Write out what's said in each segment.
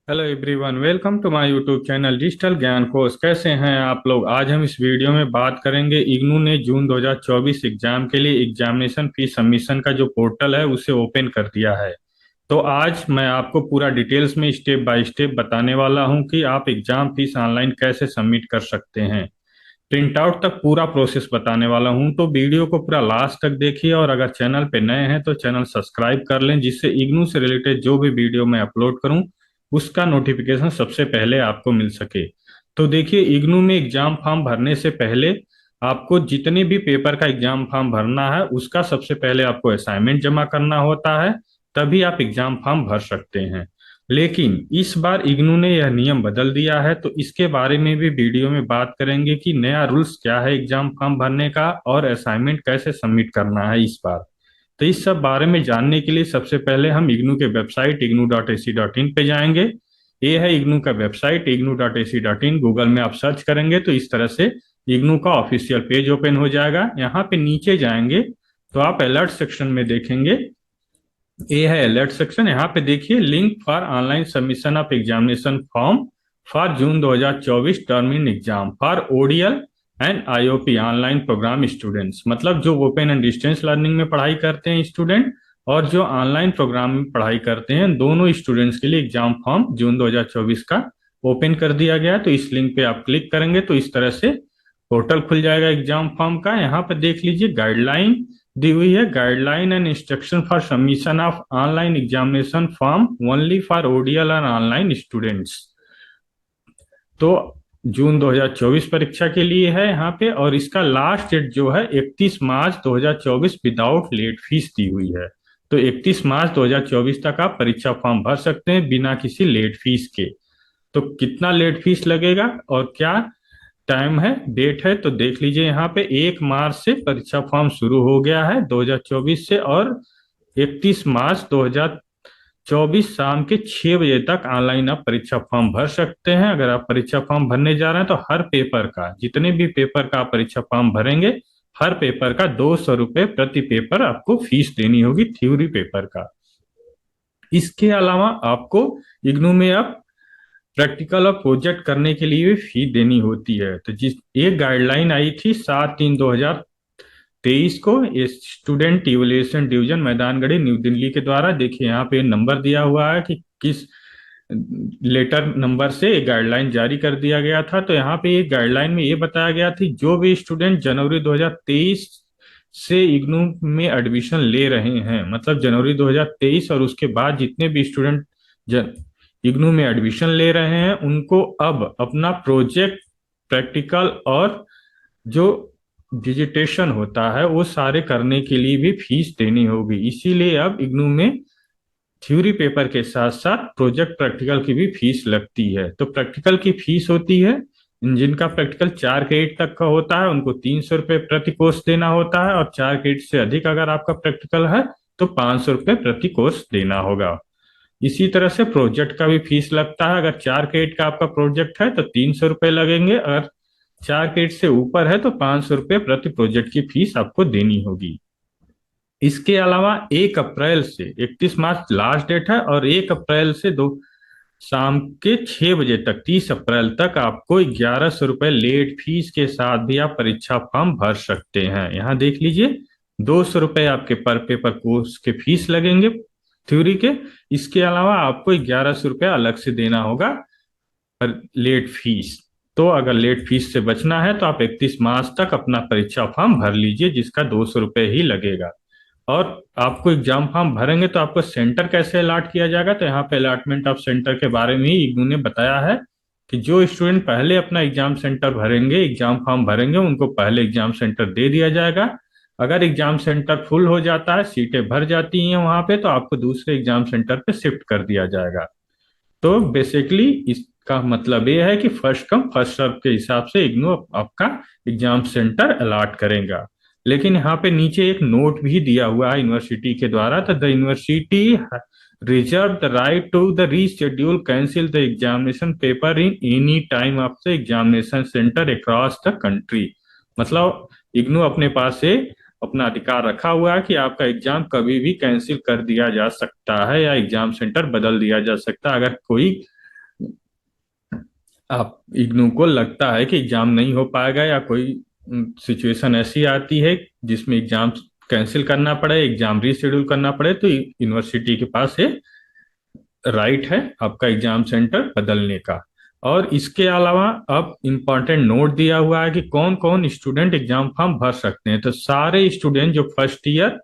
Hello everyone, welcome to my YouTube channel digital Gyan Kosh. कैसे हैं आप लोग? आज हम इस वीडियो में बात करेंगे इग्नू ने जून 2024 एग्जाम के लिए एग्जामिनेशन फी सबमिशन का जो पोर्टल है उसे ओपन कर दिया है। तो आज मैं आपको पूरा डिटेल्स में स्टेप बाय स्टेप बताने वाला हूं कि आप एग्जाम फीस ऑनलाइन कैसे सबमिट कर सकते हैं। प्रिंट आउट तक पूरा प्रोसेस बताने वाला हूं, तो वीडियो को पूरा लास्ट तक देखिए। और अगर चैनल पे नए हैं तो चैनल सब्सक्राइब कर लें, जिससे इग्नू से रिलेटेड जो भी वीडियो मैं अपलोड करूं उसका नोटिफिकेशन सबसे पहले आपको मिल सके। तो देखिए, इग्नू में एग्जाम फॉर्म भरने से पहले आपको जितने भी पेपर का एग्जाम फॉर्म भरना है उसका सबसे पहले आपको असाइनमेंट जमा करना होता है, तभी आप एग्जाम फॉर्म भर सकते हैं। लेकिन इस बार इग्नू ने यह नियम बदल दिया है, तो इसके बारे में भी वीडियो में बात करेंगे कि नया रूल्स क्या है एग्जाम फॉर्म भरने का और असाइनमेंट कैसे सबमिट करना है इस बार। तो इस सब बारे में जानने के लिए सबसे पहले हम इग्नू के वेबसाइट ignu.ac.in पे जाएंगे। ये है इग्नू का वेबसाइट ignu.ac.in। गूगल में आप सर्च करेंगे तो इस तरह से इग्नू का ऑफिशियल पेज ओपन हो जाएगा। यहाँ पे नीचे जाएंगे तो आप अलर्ट सेक्शन में देखेंगे, ये है अलर्ट सेक्शन। यहाँ पे देखिए, link for online submission of examination form for June 2024 term in exam for ODL and IOP online programme students. मतलब जो ओपन एंड डिस्टेंस लर्निंग में पढ़ाई करते हैं स्टूडेंट और जो ऑनलाइन प्रोग्राम में पढ़ाई करते हैं, दोनों स्टूडेंट्स के लिए एग्जाम फॉर्म जून 2024 का ओपन कर दिया गया है। तो इस लिंक पे आप क्लिक करेंगे तो इस तरह से पोर्टल खुल जाएगा एग्जाम फॉर्म का। यहाँ पे देख लीजिए, गाइडलाइन दी हुई है, guideline and instruction for submission of online examination form only for ODL and online students. तो जून 2024 परीक्षा के लिए है यहाँ पे, और इसका लास्ट डेट जो है 31 मार्च 2024 विदाउट लेट फीस दी हुई है। तो 31 मार्च 2024 तक आप परीक्षा फॉर्म भर सकते हैं बिना किसी लेट फीस के। तो कितना लेट फीस लगेगा और क्या टाइम है, डेट है, तो देख लीजिए यहाँ पे 1 मार्च से परीक्षा फॉर्म शुरू हो गया है 2024 से, और 31 मार्च 2024 शाम के 6 बजे तक ऑनलाइन आप परीक्षा फॉर्म भर सकते हैं। अगर आप परीक्षा फॉर्म भरने जा रहे हैं तो हर पेपर का, जितने भी पेपर का आप परीक्षा फॉर्म भरेंगे, हर पेपर का 200 रुपये प्रति पेपर आपको फीस देनी होगी, थ्योरी पेपर का। इसके अलावा आपको इग्नू में अब प्रैक्टिकल और प्रोजेक्ट करने के लिए भी फी देनी होती है। तो जिस एक गाइडलाइन आई थी 7/3/2023 को, ये student evaluation division Maidangarhi new Delhi के द्वारा, देखिए यहाँ पे नंबर दिया हुआ है कि किस लेटर नंबर से एक गाइडलाइन जारी कर दिया गया था। तो यहाँ पे एक गाइडलाइन में ये बताया गया थी, जो भी स्टूडेंट जनवरी 2023 से इग्नू में एडमिशन ले रहे हैं, मतलब जनवरी 2023 और उसके बाद जितने भी स्टूडेंट इग्नू में एडमिशन ले रहे हैं, उनको अब अपना प्रोजेक्ट, प्रैक्टिकल और जो डिजिटेशन होता है वो सारे करने के लिए भी फीस देनी होगी। इसीलिए अब इग्नू में थ्योरी पेपर के साथ साथ प्रोजेक्ट प्रैक्टिकल की भी फीस लगती है। तो प्रैक्टिकल की फीस होती है, जिनका प्रैक्टिकल 4 क्रेडिट तक का होता है उनको 300 रुपये प्रति कोर्स देना होता है, और 4 क्रेडिट से अधिक अगर आपका प्रैक्टिकल है तो 500 रुपये प्रति कोर्स देना होगा। इसी तरह से प्रोजेक्ट का भी फीस लगता है। अगर 4 क्रेडिट का आपका प्रोजेक्ट है तो 300 रुपये लगेंगे, अगर 4 क्रेडिट से ऊपर है तो 500 रुपये प्रति प्रोजेक्ट की फीस आपको देनी होगी। इसके अलावा 1 अप्रैल से 31 मार्च लास्ट डेट है, और 1 अप्रैल से दो शाम के 6 बजे तक 30 अप्रैल तक आपको 1100 रुपये लेट फीस के साथ भी आप परीक्षा फॉर्म भर सकते हैं। यहाँ देख लीजिए, 200 रुपये आपके पर पेपर कोर्स के फीस लगेंगे थ्योरी के। इसके अलावा आपको 1100 रुपये अलग से देना होगा लेट फीस। तो अगर लेट फीस से बचना है तो आप 31 मार्च तक अपना परीक्षा फॉर्म भर लीजिए, जिसका 200 रुपये ही लगेगा। और आपको एग्जाम फॉर्म भरेंगे तो आपको सेंटर कैसे अलॉट किया जाएगा, तो यहाँ पे अलॉटमेंट ऑफ सेंटर के बारे में ही इग्नू ने बताया है कि जो स्टूडेंट पहले अपना एग्जाम सेंटर भरेंगे, एग्जाम फॉर्म भरेंगे, उनको पहले एग्जाम सेंटर दे दिया जाएगा। अगर एग्जाम सेंटर फुल हो जाता है, सीटें भर जाती हैं वहां पे, तो आपको दूसरे एग्जाम सेंटर पे शिफ्ट कर दिया जाएगा। तो बेसिकली इसका मतलब ये है कि फर्स्ट कम फर्स्ट सर्व के हिसाब से इग्नू आपका एग्जाम सेंटर अलॉट करेगा। लेकिन यहाँ पे नीचे एक नोट भी दिया हुआ है यूनिवर्सिटी के द्वारा, तो the university reserve the right to the reschedule cancel the examination paper in any time of the examination centre across the country. मतलब इग्नू अपने पास से अपना अधिकार रखा हुआ है कि आपका एग्जाम कभी भी कैंसिल कर दिया जा सकता है या एग्जाम सेंटर बदल दिया जा सकता है। अगर कोई आप इग्नू को लगता है कि एग्जाम नहीं हो पाएगा या कोई सिचुएशन ऐसी आती है जिसमें एग्जाम कैंसिल करना पड़े, एग्जाम रीशेड्यूल करना पड़े, तो यूनिवर्सिटी के पास ये राइट है आपका एग्जाम सेंटर बदलने का। और इसके अलावा अब इम्पोर्टेंट नोट दिया हुआ है कि कौन कौन स्टूडेंट एग्जाम फॉर्म भर सकते हैं। तो सारे स्टूडेंट जो फर्स्ट ईयर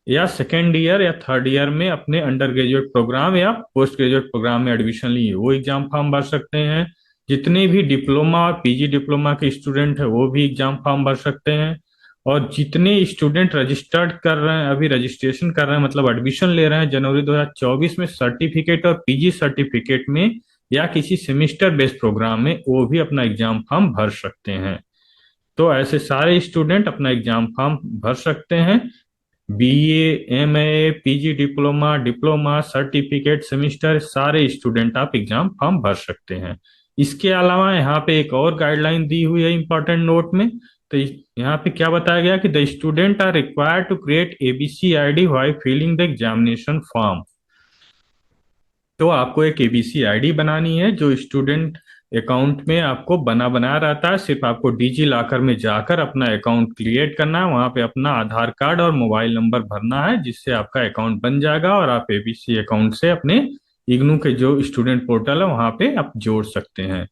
या सेकेंड ईयर या थर्ड ईयर में अपने अंडर ग्रेजुएट प्रोग्राम या पोस्ट ग्रेजुएट प्रोग्राम में एडमिशन लिए वो एग्जाम फॉर्म भर सकते हैं। जितने भी डिप्लोमा और पीजी डिप्लोमा के स्टूडेंट है वो भी एग्जाम फॉर्म भर सकते हैं। और जितने स्टूडेंट रजिस्टर्ड कर रहे हैं, अभी रजिस्ट्रेशन कर रहे हैं, मतलब एडमिशन ले रहे हैं जनवरी 2024 में सर्टिफिकेट और पीजी सर्टिफिकेट में या किसी सेमिस्टर बेस्ड प्रोग्राम में, वो भी अपना एग्जाम फॉर्म भर सकते हैं। तो ऐसे सारे स्टूडेंट अपना एग्जाम फॉर्म भर सकते हैं। BA, MA, PG diploma, diploma, certificate, semester, सारे स्टूडेंट आप एग्जाम फॉर्म भर सकते हैं। इसके अलावा यहाँ पे एक और गाइडलाइन दी हुई है इंपॉर्टेंट नोट में। तो यहाँ पे क्या बताया गया कि the student are required to create ABC ID while filling the examination form. तो आपको एक एबीसी आईडी बनानी है जो स्टूडेंट अकाउंट में आपको बना बनाया रहता है। सिर्फ आपको डिजी लॉकर में जाकर अपना अकाउंट क्रिएट करना है, वहां पे अपना आधार कार्ड और मोबाइल नंबर भरना है, जिससे आपका अकाउंट बन जाएगा और आप एबीसी अकाउंट से अपने इग्नू के जो स्टूडेंट पोर्टल है वहां पे आप जोड़ सकते हैं।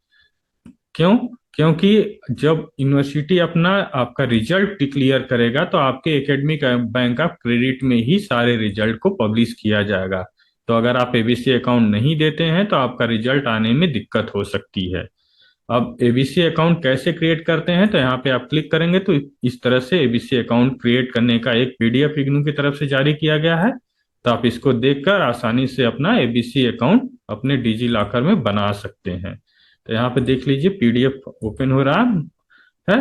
क्यों? क्योंकि जब यूनिवर्सिटी अपना आपका रिजल्ट डिक्लेयर करेगा तो आपके एकेडमिक बैंक ऑफ क्रेडिट में ही सारे रिजल्ट को पब्लिश किया जाएगा। तो अगर आप एबीसी अकाउंट नहीं देते हैं तो आपका रिजल्ट आने में दिक्कत हो सकती है। अब एबीसी अकाउंट कैसे क्रिएट करते हैं, तो यहाँ पे आप क्लिक करेंगे तो इस तरह से एबीसी अकाउंट क्रिएट करने का एक पीडीएफ इग्नू की तरफ से जारी किया गया है। तो आप इसको देखकर आसानी से अपना एबीसी अकाउंट अपने डिजी लॉकर में बना सकते हैं। तो यहाँ पे देख लीजिए पीडीएफ ओपन हो रहा है।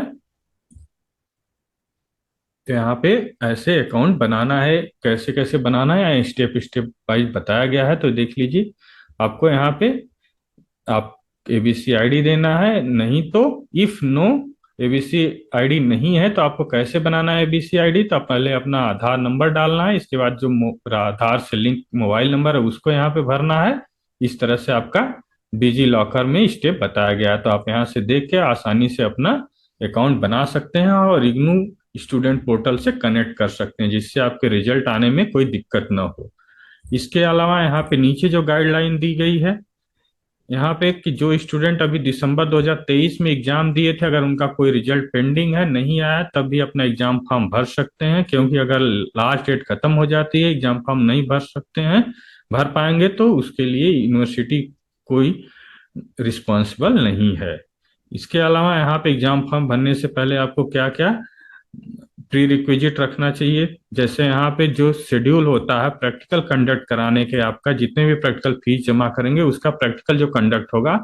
तो यहाँ पे ऐसे अकाउंट बनाना है, कैसे कैसे बनाना है या स्टेप स्टेप वाइज बताया गया है। तो देख लीजिए, आपको यहाँ पे आप एबीसी आईडी देना है, नहीं तो इफ नो एबीसी आईडी नहीं है तो आपको कैसे बनाना है एबीसी आईडी। तो आप पहले अपना आधार नंबर डालना है, इसके बाद जो आधार से लिंक मोबाइल नंबर है उसको यहाँ पे भरना है। इस तरह से आपका डिजी लॉकर में स्टेप बताया गया है। तो आप यहाँ से देख के आसानी से अपना अकाउंट बना सकते हैं और इग्नू स्टूडेंट पोर्टल से कनेक्ट कर सकते हैं, जिससे आपके रिजल्ट आने में कोई दिक्कत ना हो। इसके अलावा यहाँ पे नीचे जो गाइडलाइन दी गई है यहाँ पे कि जो स्टूडेंट अभी दिसंबर 2023 में एग्जाम दिए थे, अगर उनका कोई रिजल्ट पेंडिंग है, नहीं आया, तब भी अपना एग्जाम फॉर्म भर सकते हैं। क्योंकि अगर लास्ट डेट खत्म हो जाती है, एग्जाम फॉर्म नहीं भर सकते हैं, भर पाएंगे, तो उसके लिए यूनिवर्सिटी कोई रिस्पॉन्सिबल नहीं है। इसके अलावा यहाँ पे एग्जाम फॉर्म भरने से पहले आपको क्या क्या प्री रिक्विजिट रखना चाहिए, जैसे यहाँ पे जो शेड्यूल होता है प्रैक्टिकल कंडक्ट कराने के, आपका जितने भी प्रैक्टिकल फीस जमा करेंगे उसका प्रैक्टिकल जो कंडक्ट होगा,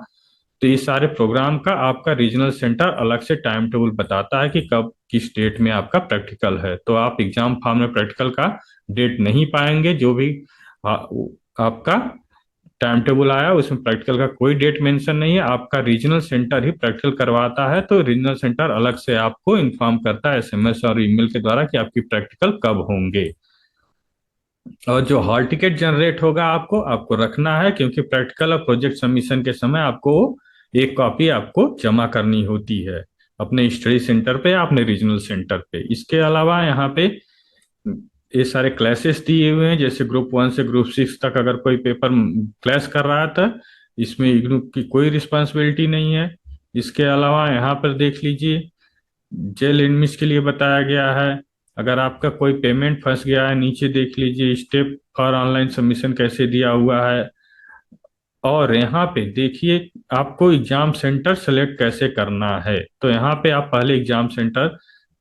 तो ये सारे प्रोग्राम का आपका रीजनल सेंटर अलग से टाइम टेबल बताता है कि कब किस डेट में आपका प्रैक्टिकल है। तो आप एग्जाम फॉर्म में प्रैक्टिकल का डेट नहीं पाएंगे। जो भी आपका टाइम टेबल आया उसमें प्रैक्टिकल का कोई डेट मेंशन नहीं है, आपका रीजनल सेंटर ही प्रैक्टिकल करवाता है। तो रीजनल सेंटर अलग से आपको इन्फॉर्म करता है एसएमएस और ईमेल के द्वारा कि आपकी प्रैक्टिकल कब होंगे। और जो हॉल टिकट जनरेट होगा आपको आपको रखना है, क्योंकि प्रैक्टिकल और प्रोजेक्ट सबमिशन के समय आपको एक कॉपी आपको जमा करनी होती है अपने स्टडी सेंटर पे या अपने रीजनल सेंटर पे। इसके अलावा यहाँ पे ये सारे क्लासेस दिए हुए हैं, जैसे ग्रुप 1 से ग्रुप 6 तक अगर कोई पेपर क्लास कर रहा था, इसमें इग्नू की कोई रिस्पॉन्सिबिलिटी नहीं है। इसके अलावा यहाँ पर देख लीजिए जेल एडमिट्स के लिए बताया गया है। अगर आपका कोई पेमेंट फंस गया है, नीचे देख लीजिए स्टेप फॉर ऑनलाइन सबमिशन कैसे दिया हुआ है। और यहाँ पे देखिए आपको एग्जाम सेंटर सेलेक्ट कैसे करना है। तो यहाँ पे आप पहले एग्जाम सेंटर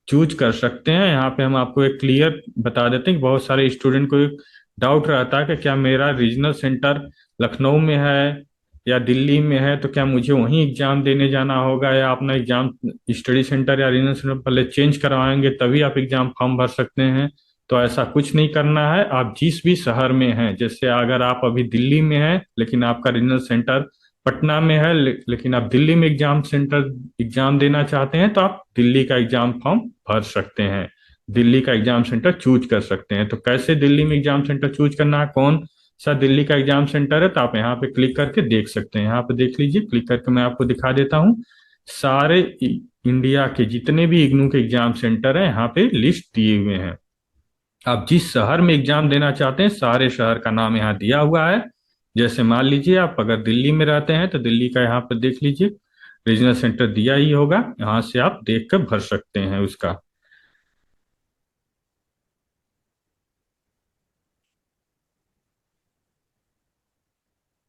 चूज कर सकते हैं। यहाँ पे हम आपको एक क्लियर बता देते हैं कि बहुत सारे स्टूडेंट को एक डाउट रहता है कि क्या मेरा रीजनल सेंटर लखनऊ में है या दिल्ली में है, तो क्या मुझे वहीं एग्जाम देने जाना होगा या अपना एग्जाम स्टडी सेंटर या रीजनल सेंटर पहले चेंज करवाएंगे तभी आप एग्जाम फॉर्म भर सकते हैं। तो ऐसा कुछ नहीं करना है। आप जिस भी शहर में हैं, जैसे अगर आप अभी दिल्ली में हैं लेकिन आपका रीजनल सेंटर पटना में है, लेकिन आप दिल्ली में एग्जाम देना चाहते हैं, तो आप दिल्ली का एग्जाम फॉर्म भर सकते हैं, दिल्ली का एग्जाम सेंटर चूज कर सकते हैं। तो कैसे दिल्ली में एग्जाम सेंटर चूज करना है, कौन सा दिल्ली का एग्जाम सेंटर है, तो आप यहाँ पे क्लिक करके देख सकते हैं। यहाँ पे देख लीजिए, क्लिक करके मैं आपको दिखा देता हूँ। सारे इंडिया के जितने भी इग्नू के एग्जाम सेंटर हैं यहाँ पे लिस्ट दिए हुए हैं। आप जिस शहर में एग्जाम देना चाहते हैं सारे शहर का नाम यहाँ दिया हुआ है। जैसे मान लीजिए आप अगर दिल्ली में रहते हैं तो दिल्ली का यहाँ पर देख लीजिए, रीजनल सेंटर दिया ही होगा, यहाँ से आप देख कर भर सकते हैं उसका।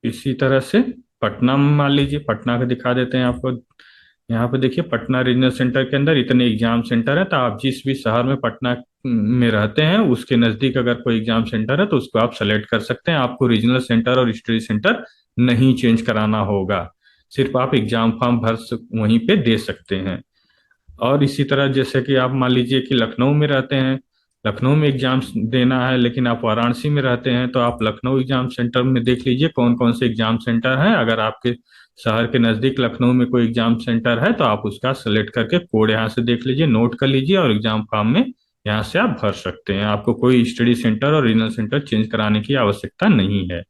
इसी तरह से पटना में मान लीजिए, पटना का दिखा देते हैं आपको। यहाँ पे देखिए, पटना रीजनल सेंटर के अंदर इतने एग्जाम सेंटर है, तो आप जिस भी शहर में पटना में रहते हैं उसके नज़दीक अगर कोई एग्जाम सेंटर है तो उसको आप सेलेक्ट कर सकते हैं। आपको रीजनल सेंटर और स्टडी सेंटर नहीं चेंज कराना होगा, सिर्फ आप एग्जाम फॉर्म वहीं पे दे सकते हैं। और इसी तरह जैसे कि आप मान लीजिए कि लखनऊ में रहते हैं, लखनऊ में एग्जाम देना है, लेकिन आप वाराणसी में रहते हैं, तो आप लखनऊ एग्जाम सेंटर में देख लीजिए कौन कौन से एग्जाम सेंटर हैं। अगर आपके शहर के नज़दीक लखनऊ में कोई एग्जाम सेंटर है तो आप उसका सेलेक्ट करके कोड यहाँ से देख लीजिए, नोट कर लीजिए, और एग्जाम फॉर्म में यहाँ से आप भर सकते हैं। आपको कोई स्टडी सेंटर और रीजनल सेंटर चेंज कराने की आवश्यकता नहीं है।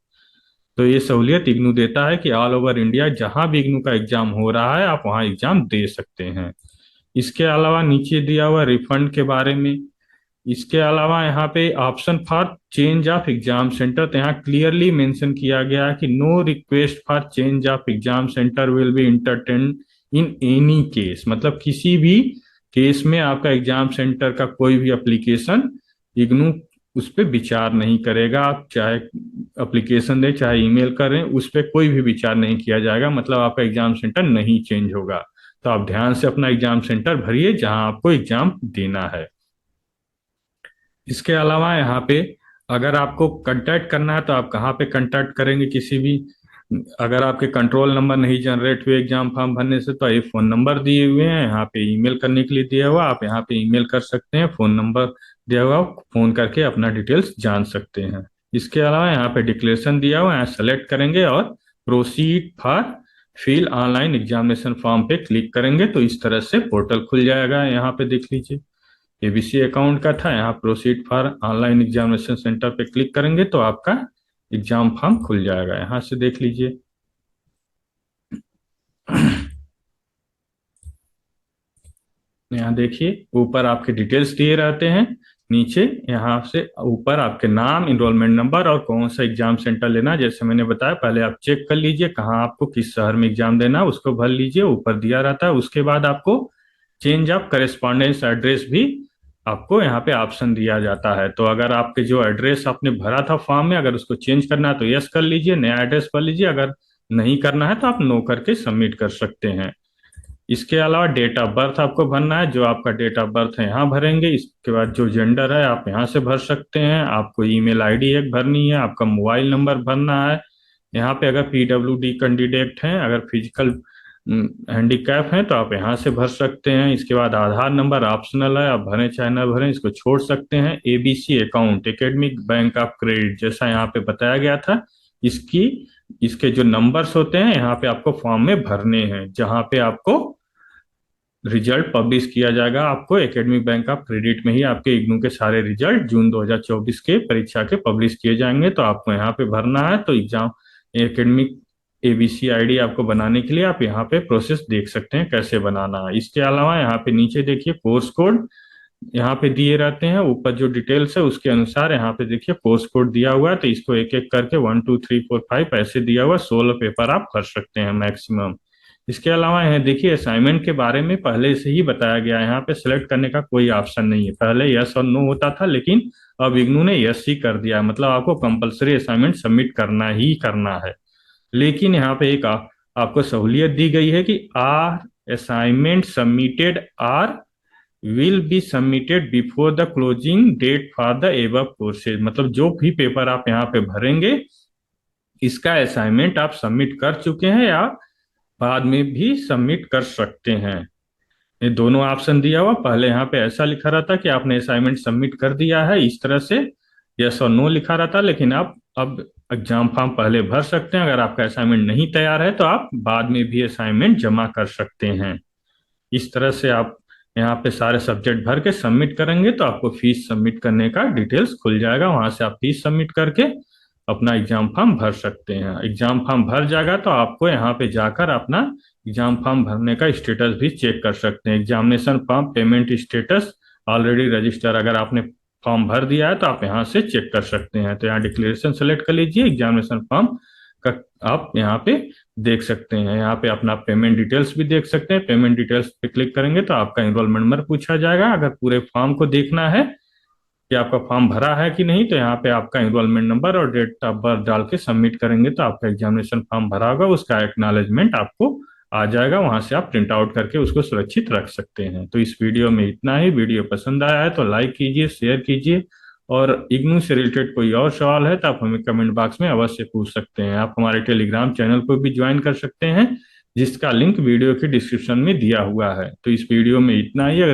तो ये सहूलियत इग्नू देता है कि ऑल ओवर इंडिया जहां भी इग्नू का एग्जाम हो रहा है आप वहां एग्जाम दे सकते हैं। इसके अलावा नीचे दिया हुआ रिफंड के बारे में, इसके अलावा यहाँ पे option for change of exam centre, तो यहाँ क्लियरली मेंशन किया गया है कि no request for change of exam centre will be entertain in any case, मतलब किसी भी केस में आपका एग्जाम सेंटर का कोई भी एप्लीकेशन इग्नू उस पर विचार नहीं करेगा। आप चाहे एप्लीकेशन दें चाहे ईमेल करें, उस पर कोई भी विचार नहीं किया जाएगा, मतलब आपका एग्जाम सेंटर नहीं चेंज होगा। तो आप ध्यान से अपना एग्जाम सेंटर भरिए जहां आपको एग्जाम देना है। इसके अलावा यहाँ पे अगर आपको कांटेक्ट करना है तो आप कहाँ पे कांटेक्ट करेंगे किसी भी, अगर आपके कंट्रोल नंबर नहीं जनरेट हुए एग्जाम फॉर्म भरने से, तो ये फोन नंबर दिए हुए हैं यहाँ पे, ईमेल करने के लिए दिया हुआ, आप यहाँ पे ईमेल कर सकते हैं, फोन नंबर दिया हुआ, फोन करके अपना डिटेल्स जान सकते हैं। इसके अलावा यहाँ पे डिक्लेरेशन दिया हुआ है, यहाँ सेलेक्ट करेंगे और proceed for fill online examination form पे क्लिक करेंगे तो इस तरह से पोर्टल खुल जाएगा। यहाँ पे देख लीजिए, एबीसी अकाउंट का था, यहाँ proceed for online examination centre पे क्लिक करेंगे तो आपका एग्जाम फॉर्म खुल जाएगा। यहाँ से देख लीजिए। यहाँ देखिए ऊपर आपके डिटेल्स दिए रहते हैं, नीचे यहाँ से ऊपर आपके नाम, इनरोलमेंट नंबर और कौन सा एग्जाम सेंटर लेना है। जैसे मैंने बताया, पहले आप चेक कर लीजिए कहाँ आपको किस शहर में एग्जाम देना है, उसको भर लीजिए, ऊपर दिया रहता है। उसके बाद आपको चेंज ऑफ करेस्पॉन्डेंस एड्रेस भी आपको यहाँ पे ऑप्शन दिया जाता है। तो अगर आपके जो एड्रेस आपने भरा था फॉर्म में, अगर उसको चेंज करना है तो यस कर लीजिए, नया एड्रेस भर लीजिए, अगर नहीं करना है तो आप नो करके सबमिट कर सकते हैं। इसके अलावा डेट ऑफ बर्थ आपको भरना है, जो आपका डेट ऑफ बर्थ है यहाँ भरेंगे। इसके बाद जो जेंडर है आप यहाँ से भर सकते हैं, आपको ईमेल आईडी एक भरनी है, आपका मोबाइल नंबर भरना है। यहाँ पे अगर पीडब्ल्यूडी कैंडिडेट हैं, अगर फिजिकल हैंडीकैप हैं तो आप यहाँ से भर सकते हैं। इसके बाद आधार नंबर ऑप्शनल है, आप भरें चाहे ना भरें, इसको छोड़ सकते हैं। ABC account, academic bank of credit, जैसा यहाँ पे बताया गया था, इसकी इसके जो नंबर्स होते हैं यहाँ पे आपको फॉर्म में भरने हैं, जहाँ पे आपको रिजल्ट पब्लिश किया जाएगा। आपको एकेडमिक बैंक ऑफ क्रेडिट में ही आपके इग्नू के सारे रिजल्ट जून 2024 के परीक्षा के पब्लिश किए जाएंगे, तो आपको यहाँ पे भरना है। तो एग्जाम एकेडमिक एबीसी आईडी आपको बनाने के लिए आप यहाँ पे प्रोसेस देख सकते हैं कैसे बनाना है। इसके अलावा यहाँ पे नीचे देखिए कोर्स कोड यहाँ पे दिए रहते हैं, ऊपर जो डिटेल्स है उसके अनुसार यहाँ पे देखिए कोर्स कोड दिया हुआ है, तो इसको एक एक करके 1 2 3 4 5 ऐसे दिया हुआ, 16 पेपर आप भर सकते हैं मैक्सिमम। इसके अलावा यहाँ देखिए असाइनमेंट के बारे में पहले से ही बताया गया है, यहाँ पे सिलेक्ट करने का कोई ऑप्शन नहीं है। पहले यस और नो होता था, लेकिन अब इग्नू ने यस ही कर दिया है, मतलब आपको कंपलसरी असाइनमेंट सबमिट करना ही करना है। लेकिन यहाँ पे एक आपको सहूलियत दी गई है कि are assignment submitted are will be submitted before the closing date for the above courses, मतलब जो भी पेपर आप यहाँ पे भरेंगे इसका असाइनमेंट आप सबमिट कर चुके हैं या बाद में भी सबमिट कर सकते हैं। ये दोनों ऑप्शन दिया हुआ, पहले यहाँ पे ऐसा लिखा रहता कि आपने असाइनमेंट सबमिट कर दिया है इस तरह से, यस और नो लिखा रहता, लेकिन आप अब एग्जाम फॉर्म पहले भर सकते हैं। अगर आपका असाइनमेंट नहीं तैयार है तो आप बाद में भी असाइनमेंट जमा कर सकते हैं। इस तरह से आप यहाँ पे सारे सब्जेक्ट भर के सबमिट करेंगे तो आपको फीस सबमिट करने का डिटेल्स खुल जाएगा, वहां से आप फीस सबमिट करके अपना एग्जाम फॉर्म भर सकते हैं। एग्जाम फॉर्म भर जाएगा तो आपको यहाँ पे जाकर अपना एग्जाम फॉर्म भरने का स्टेटस भी चेक कर सकते हैं। Examination form payment status already register, अगर आपने फॉर्म भर दिया है तो आप यहाँ से चेक कर सकते हैं। तो यहाँ डिक्लेरेशन सेलेक्ट कर लीजिए, एग्जामिनेशन फॉर्म का आप यहाँ पे देख सकते हैं। यहाँ पे अपना पेमेंट डिटेल्स भी देख सकते हैं। पेमेंट डिटेल्स पे क्लिक करेंगे तो आपका एनरोलमेंट नंबर पूछा जाएगा। अगर पूरे फॉर्म को देखना है कि आपका फॉर्म भरा है कि नहीं, तो यहाँ पे आपका एनरोलमेंट नंबर और डेट ऑफ बर्थ डाल के सबमिट करेंगे तो आपका एग्जामिनेशन फॉर्म भरा होगा, उसका एक्नॉलेजमेंट आपको आ जाएगा। वहां से आप प्रिंट आउट करके उसको सुरक्षित रख सकते हैं। तो इस वीडियो में इतना ही। वीडियो पसंद आया है तो लाइक कीजिए, शेयर कीजिए, और इग्नू से रिलेटेड कोई और सवाल है तो आप हमें कमेंट बॉक्स में अवश्य पूछ सकते हैं। आप हमारे टेलीग्राम चैनल को भी ज्वाइन कर सकते हैं, जिसका लिंक वीडियो के डिस्क्रिप्शन में दिया हुआ है। तो इस वीडियो में इतना ही। अगर